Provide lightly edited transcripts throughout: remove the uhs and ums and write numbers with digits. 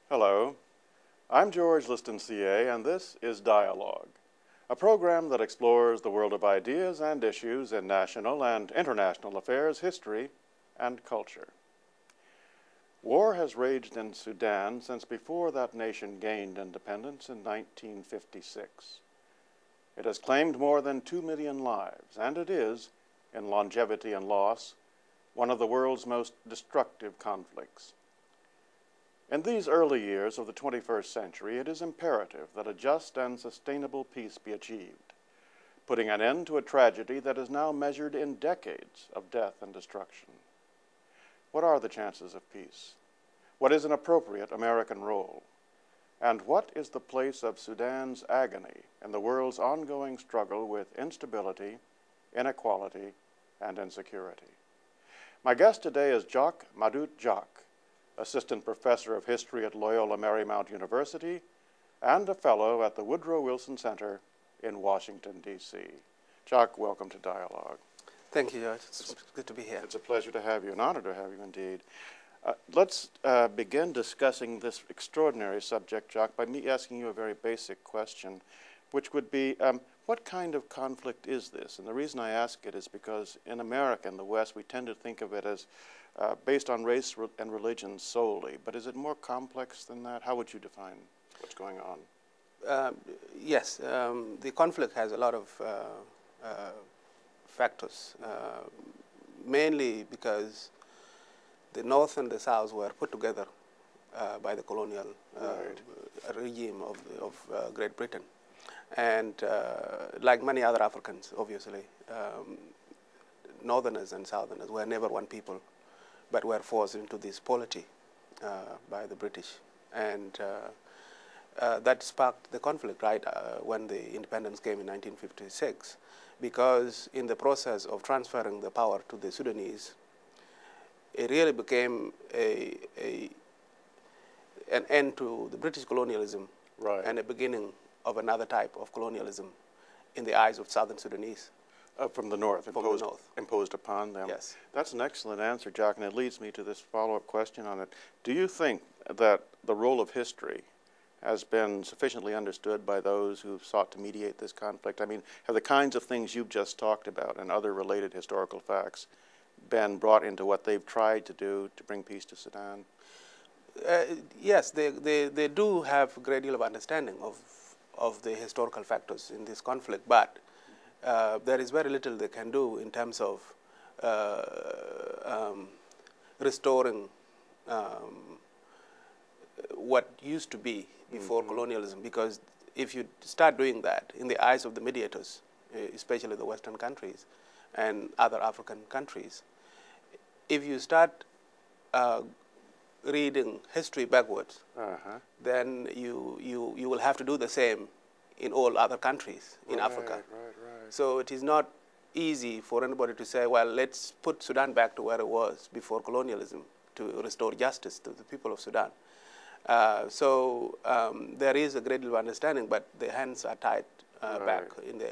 Hello, I'm George Liston Seay, and this is Dialogue, a program that explores the world of ideas and issues in national and international affairs, history, and culture. War has raged in Sudan since before that nation gained independence in 1956. It has claimed more than 2 million lives, and it is, in longevity and loss, one of the world's most destructive conflicts. In these early years of the 21st century, it is imperative that a just and sustainable peace be achieved, putting an end to a tragedy that is now measured in decades of death and destruction. What are the chances of peace? What is an appropriate American role? And what is the place of Sudan's agony in the world's ongoing struggle with instability, inequality, and insecurity? My guest today is Jok Madut Jok, Assistant Professor of History at Loyola Marymount University and a Fellow at the Woodrow Wilson Center in Washington, D.C. Jok, welcome to Dialogue. Thank you, George. It's good to be here. It's a pleasure to have you, an honor to have you indeed. Let's begin discussing this extraordinary subject, Jok, by me asking you a very basic question, which would be, what kind of conflict is this? And the reason I ask it is because in America, in the West, we tend to think of it as based on race and religion solely. But is it more complex than that? How would you define what's going on? Yes, the conflict has a lot of factors, mainly because the North and the South were put together by the colonial regime of Great Britain. And like many other Africans, obviously, Northerners and Southerners were never one people, but were forced into this polity by the British. And that sparked the conflict, right, when the independence came in 1956, because in the process of transferring the power to the Sudanese, it really became an end to the British colonialism and a beginning of another type of colonialism in the eyes of Southern Sudanese. From the North, imposed upon them. Yes. That's an excellent answer, Jok, and it leads me to this follow-up question on it. Do you think that the role of history has been sufficiently understood by those who've sought to mediate this conflict? I mean, have the kinds of things you've just talked about and other related historical facts been brought into what they've tried to do to bring peace to Sudan? Yes, they do have a great deal of understanding of the historical factors in this conflict, but there is very little they can do in terms of restoring what used to be before colonialism, because if you start doing that in the eyes of the mediators, especially the Western countries and other African countries, if you start reading history backwards, then you will have to do the same in all other countries in Africa. So it is not easy for anybody to say, well, let's put Sudan back to where it was before colonialism to restore justice to the people of Sudan. So there is a great deal of understanding, but the hands are tied back in the,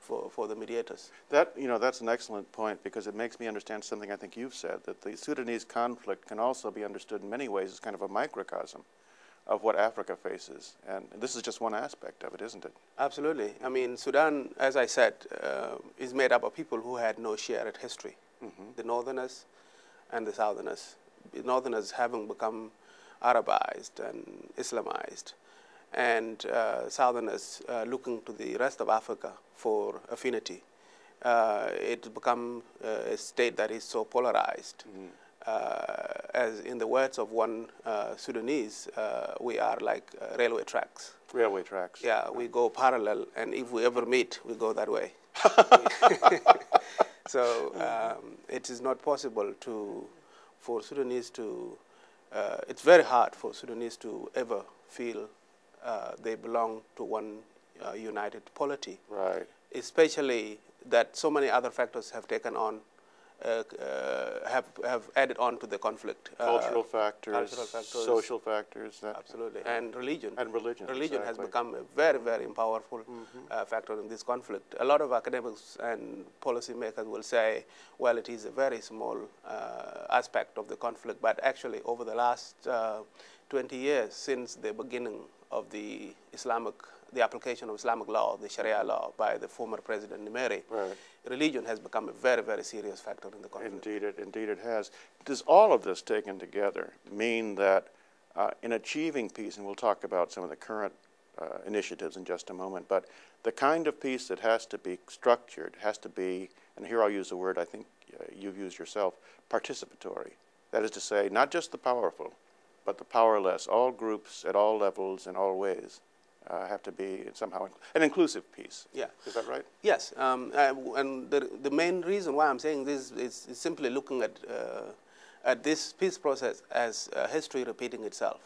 for the mediators. That's an excellent point, because it makes me understand something I think you've said, that the Sudanese conflict can also be understood in many ways as kind of a microcosm of what Africa faces. And this is just one aspect of it, isn't it? Absolutely. I mean, Sudan, as I said, is made up of people who had no share at history. The Northerners and the Southerners. The Northerners having become Arabized and Islamized, and Southerners looking to the rest of Africa for affinity. It's become a state that is so polarized. As in the words of one Sudanese, we are like railway tracks. Railway tracks. Yeah, we go parallel, and if we ever meet, we go that way. So it is not possible for Sudanese to, it's very hard for Sudanese to ever feel they belong to one united polity. Right. Especially that so many other factors have taken on have added on to the conflict. Cultural factors, social factors. Absolutely, and religion. And religion. Religion exactly. has become a very, very powerful factor in this conflict. A lot of academics and policymakers will say, well, it is a very small aspect of the conflict, but actually over the last 20 years since the beginning of the application of Islamic law, the Sharia law, by the former President Nimeri, Right. religion has become a very, very serious factor in the conflict. Indeed it has. Does all of this taken together mean that in achieving peace, and we'll talk about some of the current initiatives in just a moment, but the kind of peace that has to be structured has to be, and here I'll use the word I think you've used yourself, participatory. That is to say, not just the powerful, but the powerless, all groups at all levels in all ways have to be somehow an inclusive peace. Yeah. Is that right? Yes, and the main reason why I'm saying this is simply looking at this peace process as history repeating itself.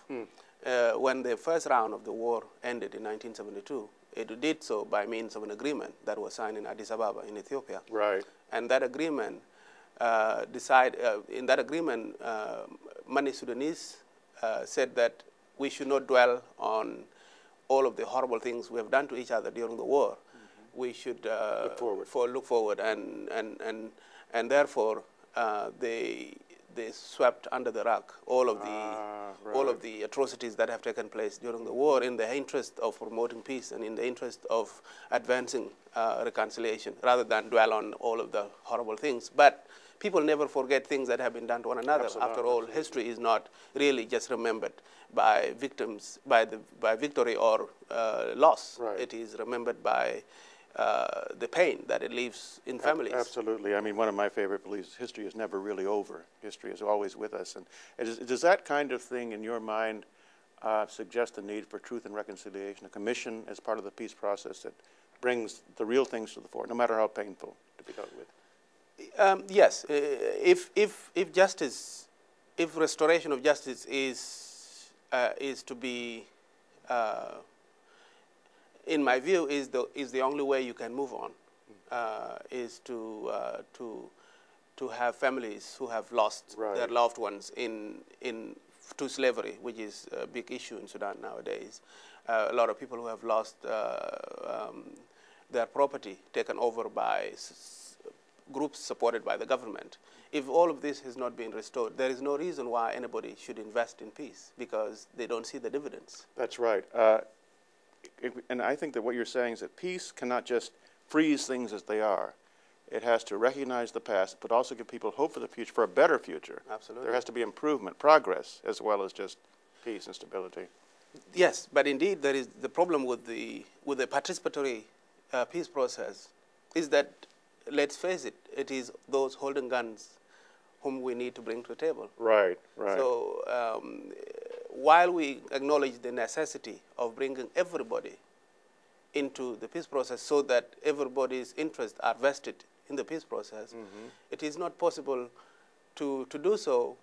When the first round of the war ended in 1972, it did so by means of an agreement that was signed in Addis Ababa in Ethiopia. Right. And that agreement many Sudanese said that we should not dwell on all of the horrible things we have done to each other during the war. We should look forward, and therefore they swept under the rug all of the atrocities that have taken place during the war in the interest of promoting peace and in the interest of advancing reconciliation, rather than dwell on all of the horrible things. But people never forget things that have been done to one another. Absolutely. After all, history is not really just remembered by victims, by victory or loss. Right. It is remembered by the pain that it leaves in families. Absolutely. I mean, one of my favorite beliefs, history is never really over. History is always with us. And does that kind of thing in your mind suggest the need for truth and reconciliation, a commission as part of the peace process that brings the real things to the fore, no matter how painful to be dealt with? Yes. If justice, if restoration of justice is to be, in my view, is the only way you can move on, is to have families who have lost their loved ones to slavery, which is a big issue in Sudan nowadays. A lot of people who have lost their property taken over by groups supported by the government. If all of this has not been restored, there is no reason why anybody should invest in peace, because they don't see the dividends. That's right. And I think that what you're saying is that peace cannot just freeze things as they are. It has to recognize the past, but also give people hope for the future, for a better future. Absolutely. There has to be improvement, progress, as well as just peace and stability. Yes, but indeed there is the problem with the participatory peace process is that, let's face it, it is those holding guns whom we need to bring to the table. Right, right. So while we acknowledge the necessity of bringing everybody into the peace process so that everybody's interests are vested in the peace process, it is not possible to do so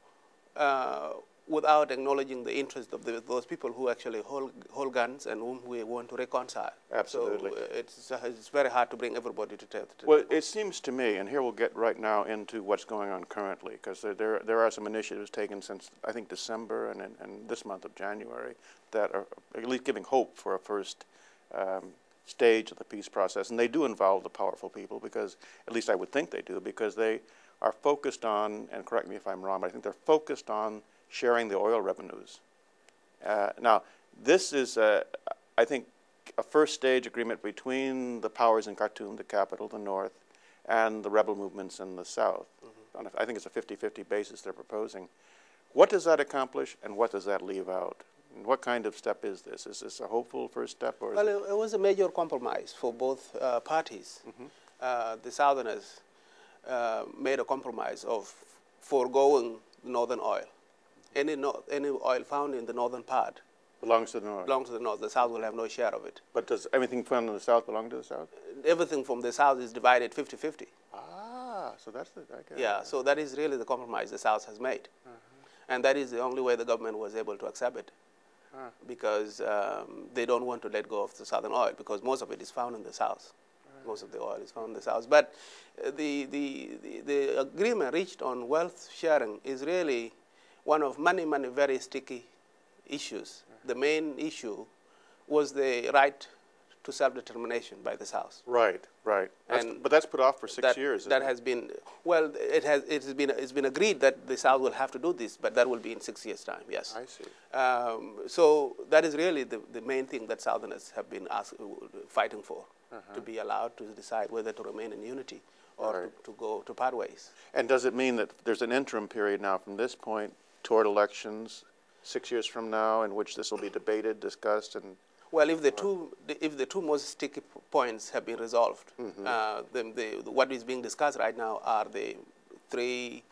without acknowledging the interest of those people who actually hold guns and whom we want to reconcile. Absolutely. So it's very hard to bring everybody to table. Well, it seems to me, and here we'll get right now into what's going on currently, because there are some initiatives taken since, I think, December and this month of January that are at least giving hope for a first stage of the peace process. And they do involve the powerful people, because, at least I would think they do, because they are focused on, and correct me if I'm wrong, but I think they're focused on sharing the oil revenues. Now, this is, I think, a first stage agreement between the powers in Khartoum, the capital, the north, and the rebel movements in the south. I think it's a 50-50 basis they're proposing. What does that accomplish, and what does that leave out? And what kind of step is this? Is this a hopeful first step? Or well, it was a major compromise for both parties. The Southerners made a compromise of foregoing northern oil. Any oil found in the northern part belongs to the north. Belongs to the north. The south will have no share of it. But does everything found in the south belong to the south? Everything from the south is divided 50-50. Ah, so that's the... Yeah, so that is really the compromise the south has made. And that is the only way the government was able to accept it. Because they don't want to let go of the southern oil, because most of it is found in the south. Most of the oil is found in the south. But the agreement reached on wealth sharing is really one of many, many very sticky issues. The main issue was the right to self-determination by the South. Right, right. But that's put off for 6 years. That has been, well, it's been agreed that the South will have to do this, but that will be in 6 years' time, yes. I see. So that is really the main thing that Southerners have been fighting for, to be allowed to decide whether to remain in unity or to go to part ways. And does it mean that there's an interim period now from this point toward elections 6 years from now in which this will be debated, discussed, and... Well, if the two most sticky points have been resolved, what is being discussed right now are the 3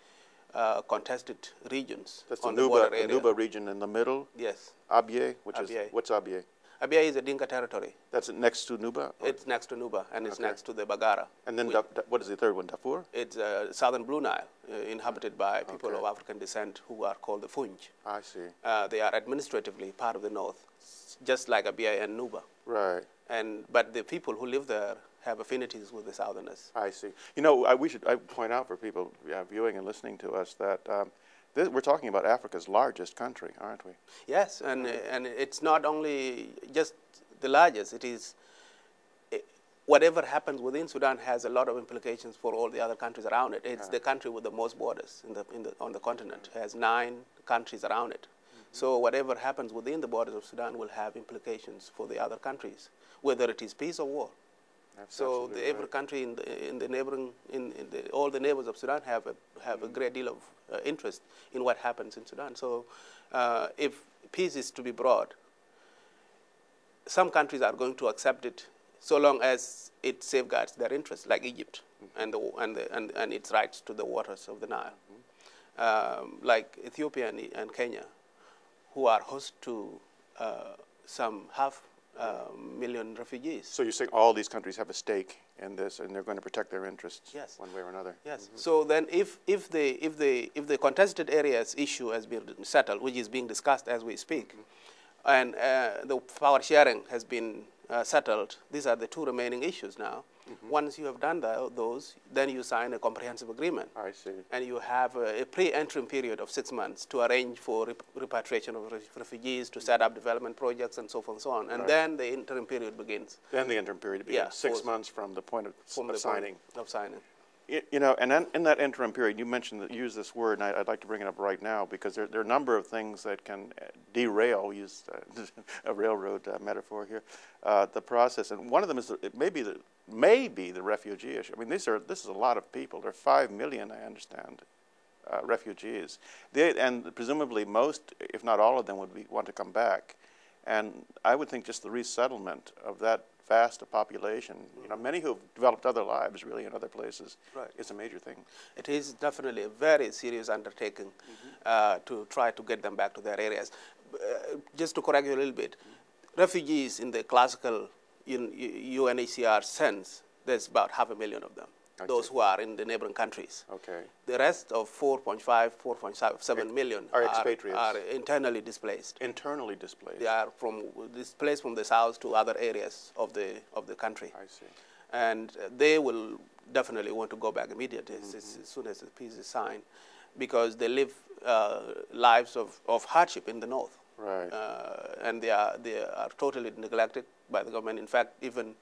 contested regions. That's on the border area. The Nuba region in the middle. Yes. Abyei, Abyei. What's Abyei? Abyei is a Dinka territory. That's next to Nuba? It's next to Nuba, and it's next to the Bagara. And then what is the third one, Darfur? It's southern Blue Nile, inhabited by people of African descent who are called the Funj. I see. They are administratively part of the north, just like Abyei and Nuba. Right. But the people who live there have affinities with the Southerners. I see. You know, I point out for people viewing and listening to us that we're talking about Africa's largest country, aren't we? Yes, and it's not only just the largest. It is whatever happens within Sudan has a lot of implications for all the other countries around it. It's the country with the most borders on the continent. It has 9 countries around it. So whatever happens within the borders of Sudan will have implications for the other countries, whether it is peace or war. So every country in the neighboring, all the neighbors of Sudan have a great deal of interest in what happens in Sudan. So if peace is to be brought, some countries are going to accept it so long as it safeguards their interests, like Egypt and its rights to the waters of the Nile, like Ethiopia and Kenya, who are host to some $500,000 refugees. So you're saying all these countries have a stake in this, and they're going to protect their interests one way or another. Yes. So then, if the contested areas issue has been settled, which is being discussed as we speak, and the power sharing has been settled, these are the 2 remaining issues now. Once you have done those, then you sign a comprehensive agreement. I see. And you have a pre-entry period of 6 months to arrange for repatriation of refugees, to set up development projects, and so forth and so on. And then the interim period begins. Then the interim period begins, 6 months from the point of signing. You know, and then in that interim period, you mentioned that you use this word, and I'd like to bring it up right now, because there are a number of things that can derail, use a railroad metaphor here, the process. And one of them is maybe the refugee issue. I mean, this is a lot of people. There are 5 million, I understand, refugees. And presumably most, if not all of them, would want to come back. And I would think just the resettlement of that vast population, you know, many who have developed other lives really in other places, is a major thing. It is definitely a very serious undertaking to try to get them back to their areas. Just to correct you a little bit, refugees in the classical UNHCR sense, there's about 500,000 of them. Those who are in the neighboring countries. Okay. The rest of 4.7 million are expatriates. Are internally displaced. Internally displaced. They are displaced from the south to other areas of the country. I see. And they will definitely want to go back immediately as soon as the peace is signed, because they live lives of hardship in the north. Right. And they are totally neglected by the government. In fact, even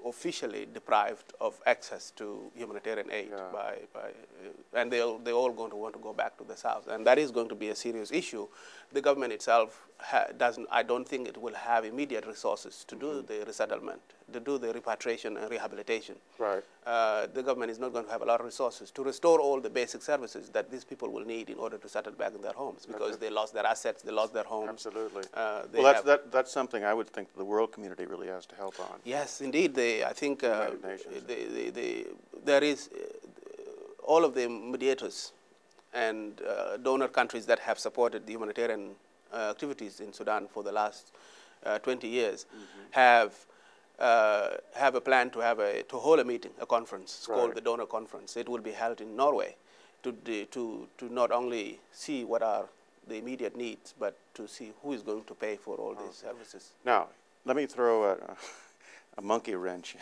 officially deprived of access to humanitarian aid and they're all going to want to go back to the south, and that is going to be a serious issue. The government itself I don't think it will have immediate resources to do the resettlement, to do the repatriation and rehabilitation. Right. The government is not going to have a lot of resources to restore all the basic services that these people will need in order to settle back in their homes, because they lost their assets, they lost their homes. Absolutely. Well, that's something I would think the world community really has to help on. Yes, indeed. I think there is all of the mediators and donor countries that have supported the humanitarian activities in Sudan for the last 20 years have a plan to hold a meeting, a conference called the Donor Conference. It will be held in Norway to not only see what are the immediate needs, but to see who is going to pay for all these services. Now, let me throw a monkey wrench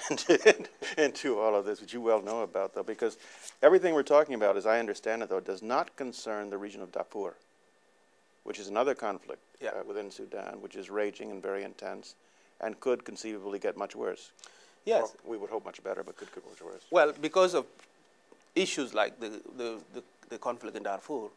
into all of this, which you well know about, though, because everything we're talking about, as I understand it, though, does not concern the region of Darfur, which is another conflict within Sudan, which is raging and very intense, and could conceivably get much worse. Yes. Or we would hope much better, but could get much worse. Well, because of issues like the conflict in Darfur,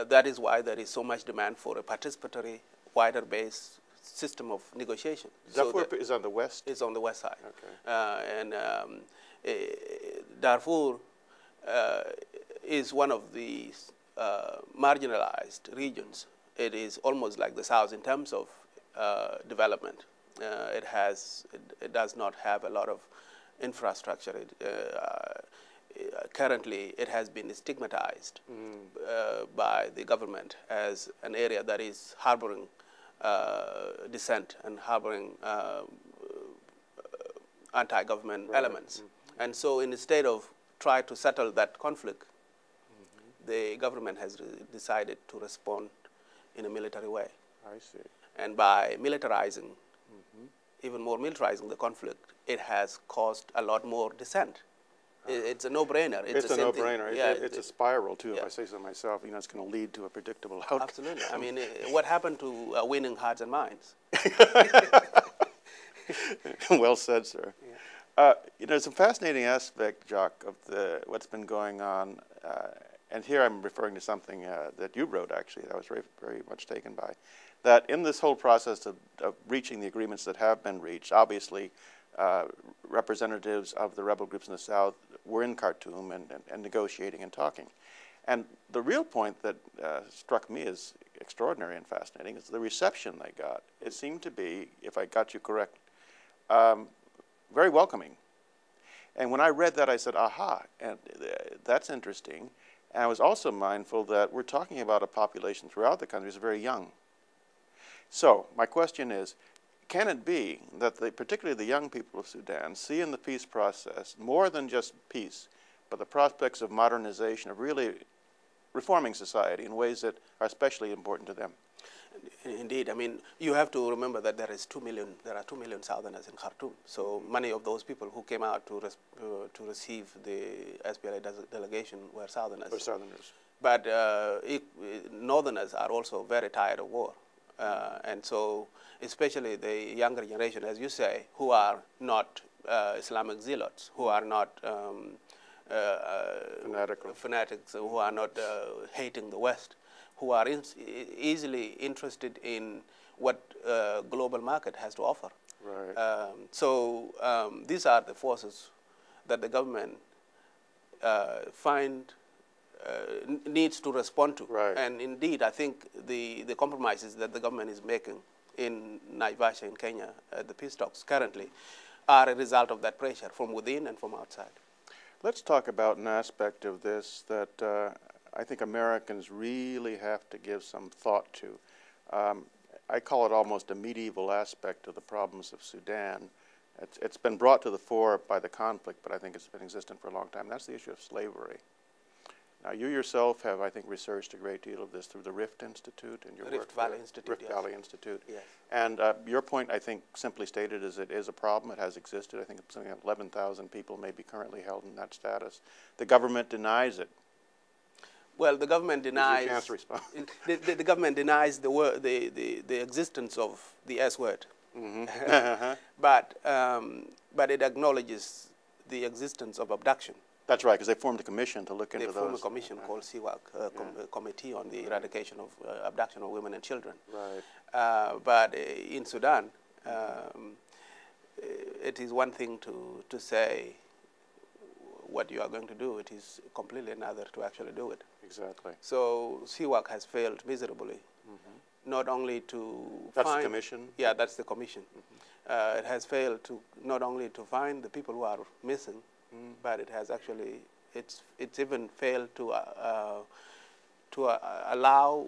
that is why there is so much demand for a participatory, wider-based system of negotiation. Darfur is on the west? It's on the west side. Okay. Darfur is one of the marginalized regions. It is almost like the South in terms of development. It does not have a lot of infrastructure. Currently, it has been stigmatized by the government as an area that is harboring dissent and harboring anti-government elements. And so instead of try to settle that conflict, the government has decided to respond in a military way. I see. And by militarizing, even more militarizing the conflict, it has caused a lot more dissent. It's a no-brainer. It's a no-brainer. Yeah, it's a spiral, too, if I say so myself. You know, it's going to lead to a predictable outcome. Absolutely. I mean, what happened to winning hearts and minds? Well said, sir. Yeah. You know, it's a fascinating aspect, Jok, of what's been going on. And here I'm referring to something that you wrote, actually, that I was very, very much taken by. That in this whole process of reaching the agreements that have been reached, obviously, representatives of the rebel groups in the South were in Khartoum and negotiating and talking. And the real point that struck me as extraordinary and fascinating is the reception they got. It seemed to be, if I got you correct, very welcoming. And when I read that, I said, aha, and that's interesting. And I was also mindful that we're talking about a population throughout the country that's very young. So my question is, can it be that particularly the young people of Sudan see in the peace process more than just peace, but the prospects of modernization, of really reforming society in ways that are especially important to them? Indeed. I mean, you have to remember that there are 2 million Southerners in Khartoum. So many of those people who came out to receive the SPLA delegation were Southerners. But Northerners are also very tired of war. And so especially the younger generation, as you say, who are not Islamic zealots, who are not fanatics, who are not hating the West, who are easily interested in what global market has to offer. Right. So these are the forces that the government needs to respond to. Right. And indeed, I think the compromises that the government is making in Naivasha in Kenya, the peace talks currently, are a result of that pressure from within and from outside. Let's talk about an aspect of this that I think Americans really have to give some thought to. I call it almost a medieval aspect of the problems of Sudan. It's been brought to the fore by the conflict, but I think it's been existent for a long time. That's the issue of slavery. Now, you yourself have, I think, researched a great deal of this through the Rift Institute and your Rift Valley Institute. Rift Valley Institute. Yes. And your point, I think, simply stated is it is a problem. It has existed. I think it's something like 11,000 people may be currently held in that status. The government denies it. Well, the government denies. Give you a chance to respond. The government denies the existence of the S word, but it acknowledges the existence of abduction. That's right, because they formed a commission to look into those. They formed a commission called Seay, a committee on the eradication of abduction of women and children. Right. But in Sudan, it is one thing to say what you are going to do. It is completely another to actually do it. Exactly. So Seay has failed miserably. Not only to That's the commission? Yeah, that's the commission. It has failed to not only to find the people who are missing, but it has actually, it's even failed to allow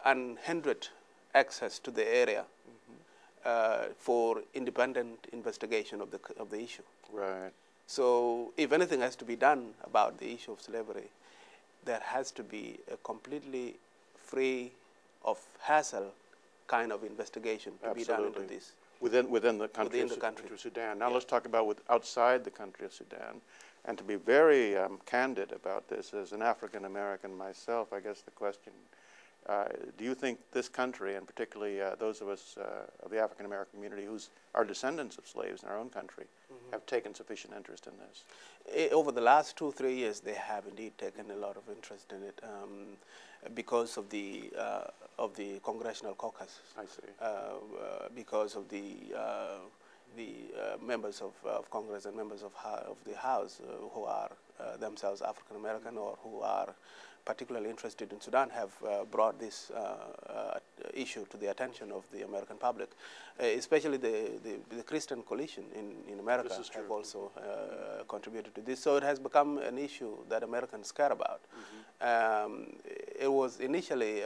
unhindered access to the area for independent investigation of the issue. Right. So if anything has to be done about the issue of slavery, there has to be a completely free of hassle kind of investigation to be done into this. Within the country, of Sudan. Now let's talk about outside the country of Sudan. And to be very candid about this, as an African American myself, I guess the question, do you think this country, and particularly those of us of the African American community who are descendants of slaves in our own country, have taken sufficient interest in this? Over the last 2-3 years, they have indeed taken a lot of interest in it because of the congressional caucus. I see. Because of the members of Congress and members of the House who are themselves African American or who are particularly interested in Sudan have brought this issue to the attention of the American public, especially the Christian coalition in America have also contributed to this. So it has become an issue that Americans care about. It was initially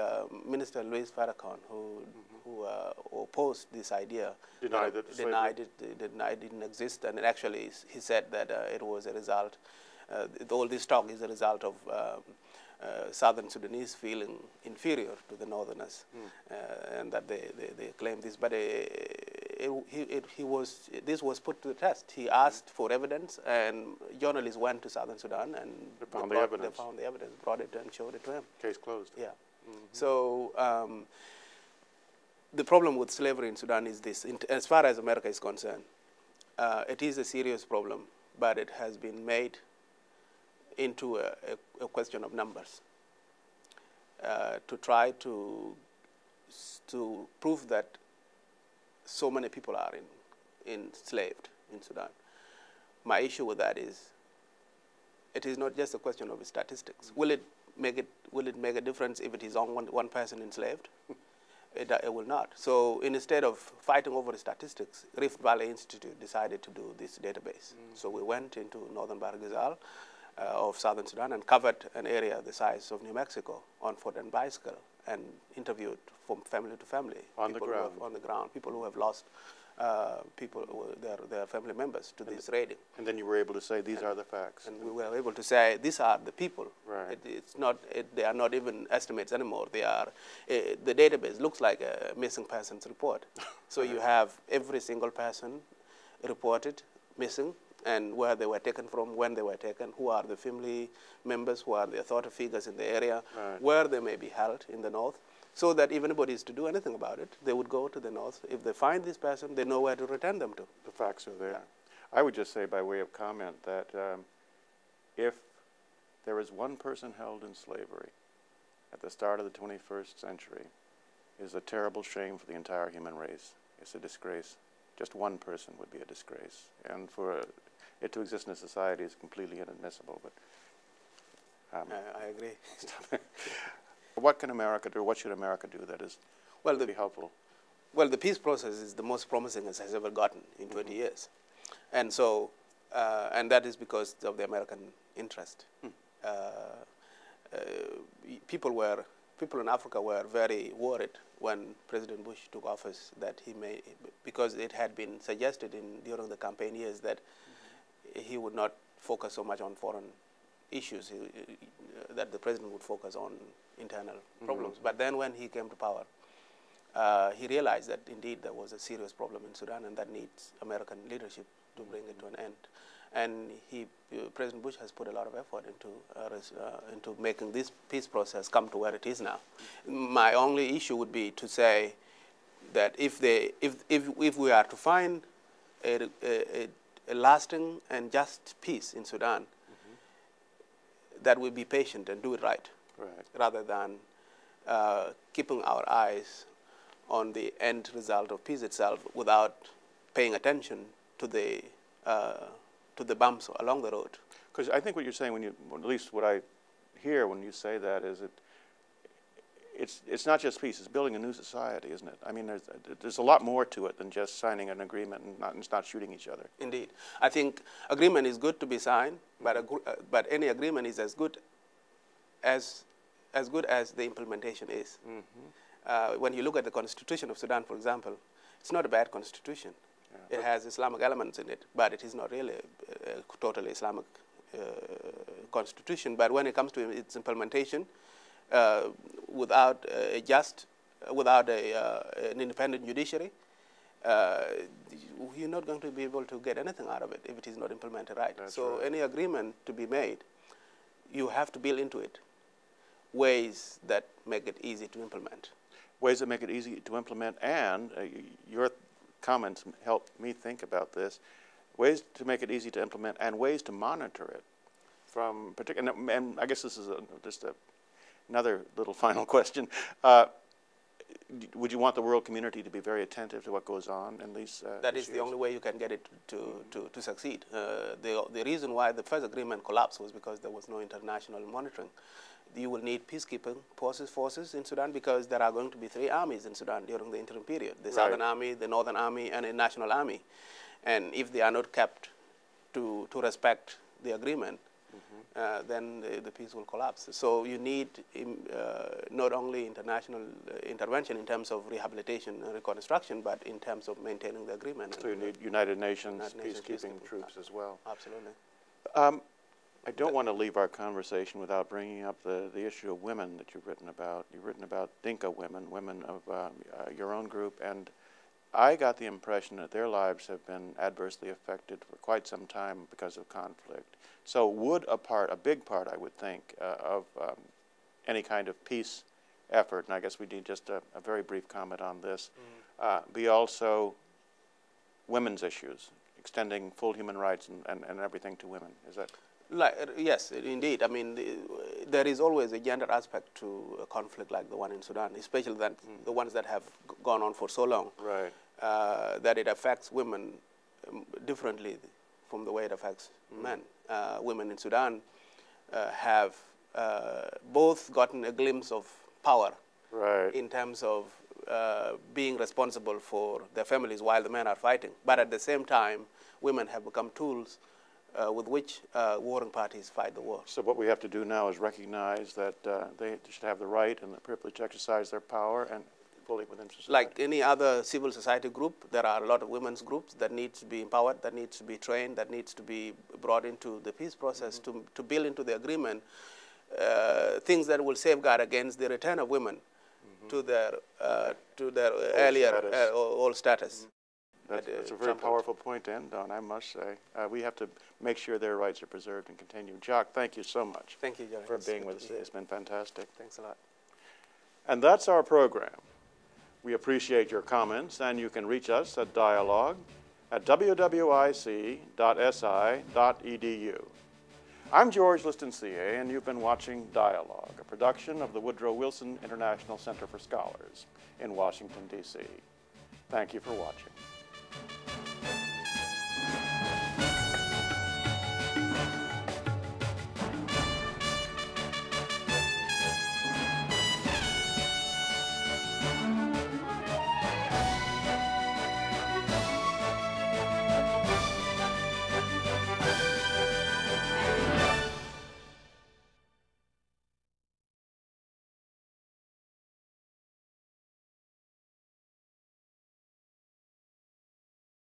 Minister Louis Farrakhan who opposed this idea, denied it didn't exist, and actually he said that it was a result, all this talk is a result of Southern Sudanese feeling inferior to the Northerners, and that they claim this. But this was put to the test. He asked for evidence, and journalists went to Southern Sudan and they found the evidence, brought it and showed it to him. Case closed. Yeah. So the problem with slavery in Sudan is this. As far as America is concerned, it is a serious problem, but it has been made into a question of numbers to try to prove that so many people are enslaved in Sudan. My issue with that is it is not just a question of statistics. Will it make a difference if it is only one person enslaved? It will not. So instead of fighting over the statistics, Rift Valley Institute decided to do this database. So we went into northern Bahr Ghazal of southern Sudan and covered an area the size of New Mexico on foot and bicycle and interviewed from family to family. On the ground, people who have lost their family members to this raiding. And then you were able to say these are the facts. And we were able to say these are the people. Right. They are not even estimates anymore. They are, the database looks like a missing persons report. So you have every single person reported missing, and where they were taken from, when they were taken, who are the family members, who are the authority figures in the area, where they may be held in the north, so that if anybody is to do anything about it, they would go to the north. If they find this person, they know where to return them to. The facts are there. Yeah. I would just say by way of comment that if there is one person held in slavery at the start of the 21st century, it is a terrible shame for the entire human race. It's a disgrace. Just one person would be a disgrace. And for it to exist in a society is completely inadmissible. But I agree. What can America do? What should America do that is be helpful? Well, the peace process is the most promising it has ever gotten in 20 years. And so, and that is because of the American interest. People in Africa were very worried when President Bush took office that because it had been suggested during the campaign years that he would not focus so much on foreign issues, that the president would focus on internal problems. But then when he came to power, he realized that indeed there was a serious problem in Sudan and that needs American leadership to bring it to an end. And President Bush has put a lot of effort into making this peace process come to where it is now. My only issue would be to say that if we are to find a lasting and just peace in Sudan, that we be patient and do it right. Rather than keeping our eyes on the end result of peace itself without paying attention to the bumps along the road. Because I think what you're saying, at least what I hear when you say that, is it's not just peace; it's building a new society, isn't it? I mean, there's a lot more to it than just signing an agreement and not shooting each other. Indeed, I think agreement is good to be signed, but any agreement is as good as the implementation is. When you look at the Constitution of Sudan, for example, it's not a bad constitution. It has Islamic elements in it, but it is not really a totally Islamic constitution. But when it comes to its implementation, without a just without an independent judiciary, you're not going to be able to get anything out of it if it is not implemented right. That's so right. any agreement to be made, you have to build into it ways that make it easy to implement. Ways that make it easy to implement, and your comments help me think about this, ways to make it easy to implement and ways to monitor it. From particular, and I guess this is just another little final question. Would you want the world community to be very attentive to what goes on in these That is the only way you can get it to succeed. The reason why the first agreement collapsed was because there was no international monitoring. You will need peacekeeping forces in Sudan because there are going to be 3 armies in Sudan during the interim period: the Southern Army, the Northern Army, and a National Army. And if they are not kept to respect the agreement, then the peace will collapse. So you need not only international intervention in terms of rehabilitation and reconstruction, but in terms of maintaining the agreement. So you need United Nations peacekeeping troops as well. Absolutely. I don't want to leave our conversation without bringing up the issue of women that you've written about. You've written about Dinka women, women of your own group, and I got the impression that their lives have been adversely affected for quite some time because of conflict. So would a big part, I would think, of any kind of peace effort, and I guess we need just a very brief comment on this, be also women's issues, extending full human rights and everything to women. Is that? Yes, indeed. I mean, there is always a gender aspect to a conflict like the one in Sudan, especially the ones that have gone on for so long. Right. That it affects women differently from the way it affects men. Women in Sudan have both gotten a glimpse of power in terms of being responsible for their families while the men are fighting. But at the same time, women have become tools with which warring parties fight the war. So what we have to do now is recognize that they should have the right and the privilege to exercise their power and fully within society. Like any other civil society group, there are a lot of women's groups that need to be empowered, that needs to be trained, that needs to be brought into the peace process to build into the agreement things that will safeguard against the return of women to their earlier old status. That's a very powerful point to end on, I must say. We have to make sure their rights are preserved and continue. Jok, thank you so much. Thank you, Jerry, for being with us. It's been fantastic. Thanks a lot. And that's our program. We appreciate your comments, and you can reach us at dialogue at wwic.si.edu. I'm George Liston Seay, and you've been watching Dialogue, a production of the Woodrow Wilson International Center for Scholars in Washington, D.C. Thank you for watching.